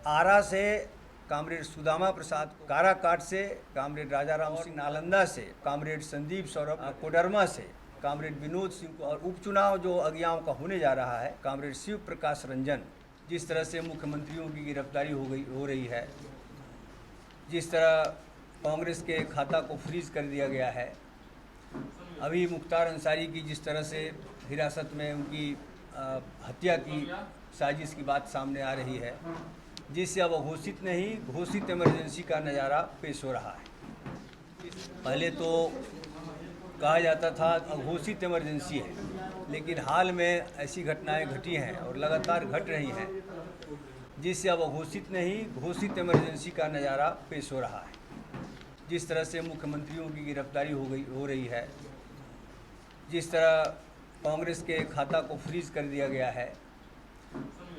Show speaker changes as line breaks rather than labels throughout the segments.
आरा से कामरेड सुदामा प्रसाद को, काराकाट से कामरेड राजा राम सिंह, नालंदा से कामरेड संदीप सौरभ, कोडरमा से कामरेड विनोद सिंह को, और उपचुनाव जो अज्ञाओं का होने जा रहा है कामरेड शिव प्रकाश रंजन। जिस तरह से मुख्यमंत्रियों की गिरफ्तारी हो रही है, जिस तरह कांग्रेस के खाता को फ्रीज कर दिया गया है, अभी मुख्तार अंसारी की जिस तरह से हिरासत में उनकी हत्या की साजिश की बात सामने आ रही है, जिससे अब घोषित नहीं घोषित इमरजेंसी का नज़ारा पेश हो रहा है। पहले तो कहा जाता था अघोषित इमरजेंसी है, लेकिन हाल में ऐसी घटनाएं घटी हैं और लगातार घट रही हैं, जिससे अब घोषित नहीं घोषित इमरजेंसी का नज़ारा पेश हो रहा है। जिस तरह से मुख्यमंत्रियों की गिरफ्तारी हो रही है, जिस तरह कांग्रेस के खाता को फ्रीज कर दिया गया है,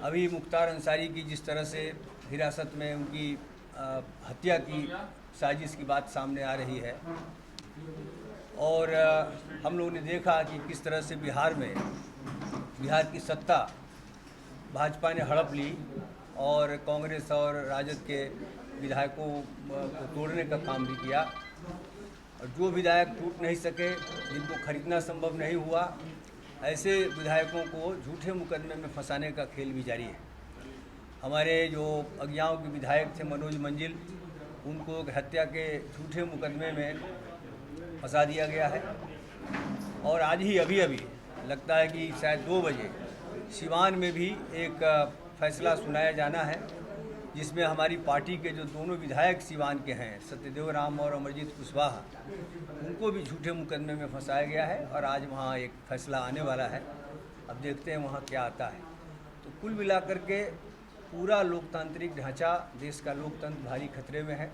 अभी मुख्तार अंसारी की जिस तरह से हिरासत में उनकी हत्या की साजिश की बात सामने आ रही है, और हम लोगों ने देखा कि किस तरह से बिहार की सत्ता भाजपा ने हड़प ली और कांग्रेस और राजद के विधायकों को तोड़ने का काम भी किया, और जो विधायक टूट नहीं सके, जिनको खरीदना संभव नहीं हुआ, ऐसे विधायकों को झूठे मुकदमे में फंसाने का खेल भी जारी है। हमारे जो अज्ञाओं के विधायक थे मनोज मंजिल, उनको हत्या के झूठे मुकदमे में फंसा दिया गया है, और आज ही अभी लगता है कि शायद 2 बजे सिवान में भी एक फैसला सुनाया जाना है, जिसमें हमारी पार्टी के जो दोनों विधायक सिवान के हैं, सत्यदेव राम और अमरजीत कुशवाहा, उनको भी झूठे मुकदमे में फंसाया गया है, और आज वहाँ एक फैसला आने वाला है। अब देखते हैं वहाँ क्या आता है। तो कुल मिलाकर के पूरा लोकतांत्रिक ढांचा, देश का लोकतंत्र भारी खतरे में है।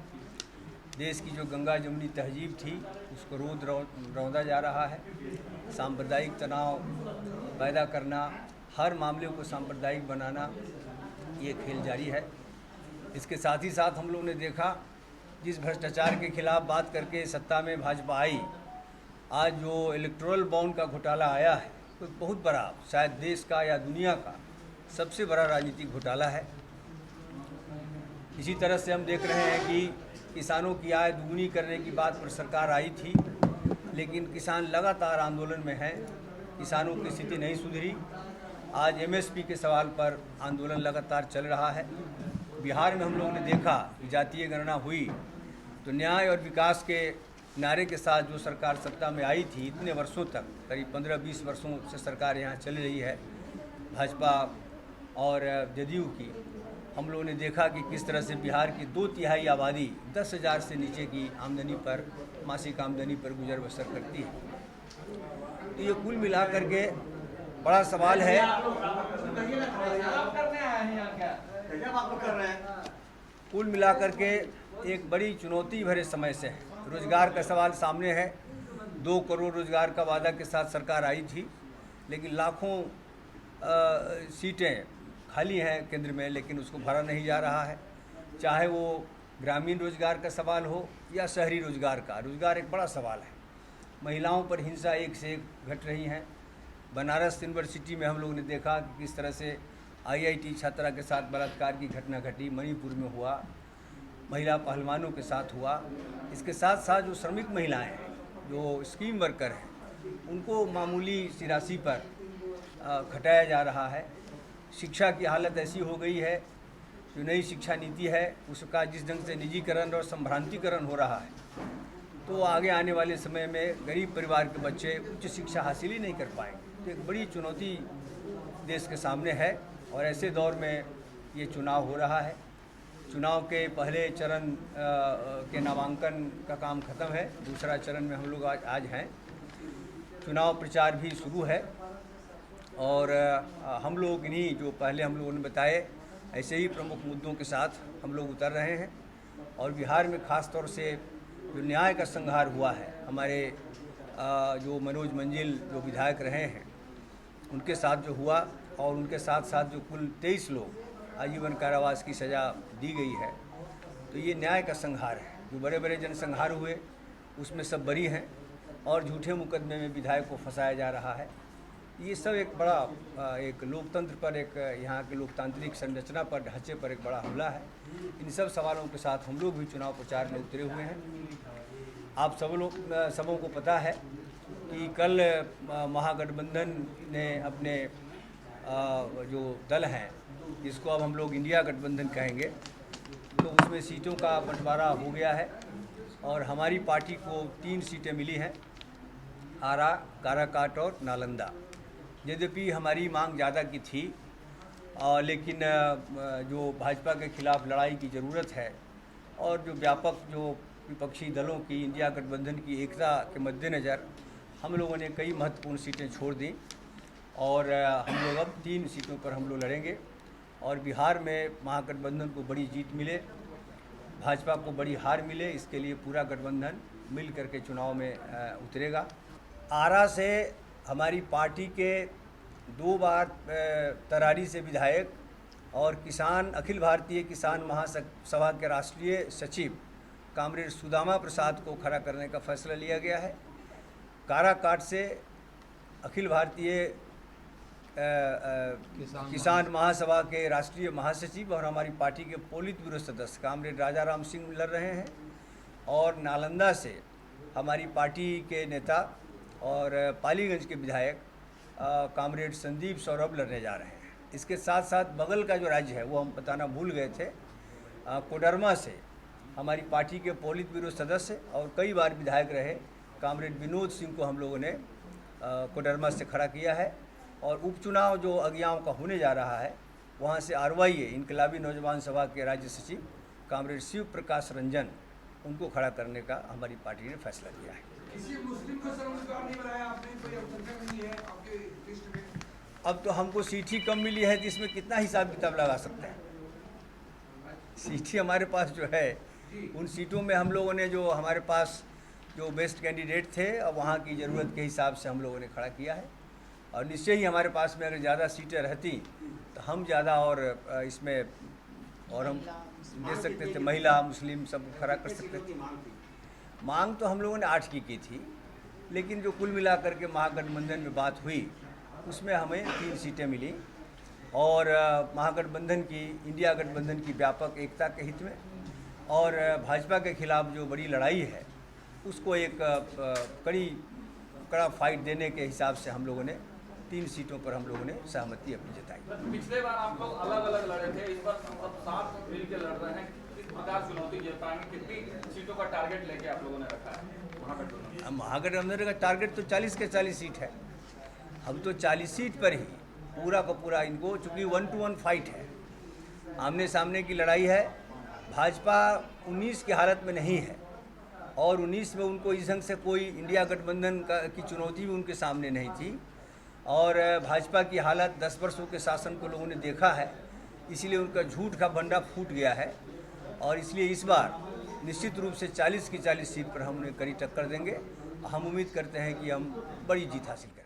देश की जो गंगा जमुनी तहजीब थी, उसको रौंदा जा रहा है। सांप्रदायिक तनाव पैदा करना, हर मामले को सांप्रदायिक बनाना, ये खेल जारी है। इसके साथ ही साथ हम लोगों ने देखा, जिस भ्रष्टाचार के खिलाफ बात करके सत्ता में भाजपा आई, आज जो इलेक्टोरल बॉन्ड का घोटाला आया है, तो बहुत बड़ा, शायद देश का या दुनिया का सबसे बड़ा राजनीतिक घोटाला है। इसी तरह से हम देख रहे हैं कि किसानों की आय दुगुनी करने की बात पर सरकार आई थी, लेकिन किसान लगातार आंदोलन में हैं, किसानों की स्थिति नहीं सुधरी। आज एमएसपी के सवाल पर आंदोलन लगातार चल रहा है। बिहार में हम लोगों ने देखा कि जातीय गणना हुई, तो न्याय और विकास के नारे के साथ जो सरकार सत्ता में आई थी, इतने वर्षों तक, करीब 15-20 वर्षों से सरकार यहाँ चल रही है भाजपा और जदयू की, हम लोगों ने देखा कि किस तरह से बिहार की 2/3 आबादी 10,000 से नीचे की आमदनी पर, मासिक आमदनी पर गुजर बसर करती है। तो ये कुल मिलाकर के बड़ा सवाल है। कुल मिलाकर के एक बड़ी चुनौती भरे समय से है। रोजगार का सवाल सामने है। 2 करोड़ रोजगार का वादा के साथ सरकार आई थी, लेकिन लाखों सीटें खाली हैं केंद्र में, लेकिन उसको भरा नहीं जा रहा है। चाहे वो ग्रामीण रोजगार का सवाल हो या शहरी रोजगार का, रोजगार एक बड़ा सवाल है। महिलाओं पर हिंसा एक से एक घट रही हैं। बनारस यूनिवर्सिटी में हम लोगों ने देखा कि किस तरह से आईआईटी छात्रा के साथ बलात्कार की घटना घटी, मणिपुर में हुआ, महिला पहलवानों के साथ हुआ। इसके साथ साथ जो श्रमिक महिलाएं हैं, जो स्कीम वर्कर हैं, उनको मामूली सी राशि पर घटाया जा रहा है। शिक्षा की हालत ऐसी हो गई है, जो नई शिक्षा नीति है उसका जिस ढंग से निजीकरण और संभ्रांतिकरण हो रहा है, तो आगे आने वाले समय में गरीब परिवार के बच्चे उच्च शिक्षा हासिल ही नहीं कर पाएंगे। तो एक बड़ी चुनौती देश के सामने है, और ऐसे दौर में ये चुनाव हो रहा है। चुनाव के पहले चरण के नामांकन का काम खत्म है, दूसरा चरण में हम लोग आज हैं। चुनाव प्रचार भी शुरू है, और हम लोग इन्हीं जो पहले हम लोगों ने बताए ऐसे ही प्रमुख मुद्दों के साथ हम लोग उतर रहे हैं। और बिहार में ख़ास तौर से जो न्याय का संहार हुआ है, हमारे जो मनोज मंजिल जो विधायक रहे हैं, उनके साथ जो हुआ, और उनके साथ साथ जो कुल 23 लोग आजीवन कारावास की सज़ा दी गई है, तो ये न्याय का संहार है। जो बड़े बड़े जनसंहार हुए उसमें सब बरी हैं, और झूठे मुकदमे में विधायक को फंसाया जा रहा है। ये सब एक बड़ा एक लोकतंत्र पर, एक यहाँ के लोकतांत्रिक संरचना पर, ढांचे पर एक बड़ा हमला है। इन सब सवालों के साथ हम लोग भी चुनाव प्रचार में उतरे हुए हैं। आप सबों को पता है कि कल महागठबंधन ने अपने जो दल हैं, जिसको अब हम लोग इंडिया गठबंधन कहेंगे, तो उसमें सीटों का बंटवारा हो गया है और हमारी पार्टी को 3 सीटें मिली हैं, आरा, काराकाट और नालंदा। यद्यपि हमारी मांग ज़्यादा की थी, लेकिन जो भाजपा के खिलाफ लड़ाई की ज़रूरत है और जो व्यापक जो विपक्षी दलों की इंडिया गठबंधन की एकता के मद्देनज़र हम लोगों ने कई महत्वपूर्ण सीटें छोड़ दी और हम लोग अब 3 सीटों पर हम लोग लड़ेंगे और बिहार में महागठबंधन को बड़ी जीत मिले, भाजपा को बड़ी हार मिले, इसके लिए पूरा गठबंधन मिल करके चुनाव में उतरेगा। आरा से हमारी पार्टी के 2 बार तरारी से विधायक और अखिल भारतीय किसान महासभा के राष्ट्रीय सचिव कामरेड सुदामा प्रसाद को खड़ा करने का फैसला लिया गया है। काराकाट से अखिल भारतीय किसान महासभा के राष्ट्रीय महासचिव और हमारी पार्टी के पोलित ब्यूरो सदस्य कामरेड राजा राम सिंह लड़ रहे हैं और नालंदा से हमारी पार्टी के नेता और पालीगंज के विधायक कामरेड संदीप सौरभ लड़ने जा रहे हैं। इसके साथ साथ बगल का जो राज्य है वो हम बताना भूल गए थे, कोडरमा से हमारी पार्टी के पोलित ब्यूरो सदस्य और कई बार विधायक रहे कामरेड विनोद सिंह को हम लोगों ने कोडरमा से खड़ा किया है और उपचुनाव जो अगुवाओं का होने जा रहा है वहाँ से आरवाईए इनकलाबी नौजवान सभा के राज्य सचिव कामरेड शिव प्रकाश रंजन, उनको खड़ा करने का हमारी पार्टी ने फैसला किया है।
किसी मुस्लिम को सर उम्मीदवार नहीं बनाया आपने, कोई अल्टरनेटिव नहीं है आपके लिस्ट में?
अब तो हमको सीट ही कम मिली है, तो इसमें कितना हिसाब किताब लगा सकते हैं। सीट ही हमारे पास जो है, उन सीटों में हम लोगों ने जो हमारे पास जो बेस्ट कैंडिडेट थे, अब वहाँ की ज़रूरत के हिसाब से हम लोगों ने खड़ा किया है और निश्चय ही हमारे पास में अगर ज़्यादा सीटें रहती तो हम ज़्यादा और इसमें और हम दे सकते थे, महिला मुस्लिम सब खड़ा कर सकते थे। मांग तो हम लोगों ने 8 की थी, लेकिन जो कुल मिलाकर के महागठबंधन में बात हुई उसमें हमें 3 सीटें मिली और महागठबंधन की, इंडिया गठबंधन की व्यापक एकता के हित में और भाजपा के खिलाफ जो बड़ी लड़ाई है उसको एक कड़ा फाइट देने के हिसाब से हम लोगों ने 3 सीटों पर हम लोगों ने सहमति अपनी जताई।
पिछले बार आप लोग अलग अलग लड़े थे, इस बार अब साथ मिलकर लड़ रहे हैं, किस प्रकार चुनौती झेल पाएंगे? कितनी सीटों का टारगेट लेके आप लोगों ने रखा है?
महागठबंधन का टारगेट तो 40 के 40 सीट है। हम तो 40 सीट पर ही पूरा का पूरा इनको, चूँकि 1 to 1 फाइट है, आमने सामने की लड़ाई है। भाजपा 19 की हालत में नहीं है और 19 में उनको इस ढंग से कोई इंडिया गठबंधन की चुनौती भी उनके सामने नहीं थी और भाजपा की हालत 10 वर्षों के शासन को लोगों ने देखा है, इसलिए उनका झूठ का भंडा फूट गया है और इसलिए इस बार निश्चित रूप से 40 की 40 सीट पर हम उन्हें कड़ी टक्कर देंगे। हम उम्मीद करते हैं कि हम बड़ी जीत हासिल करें।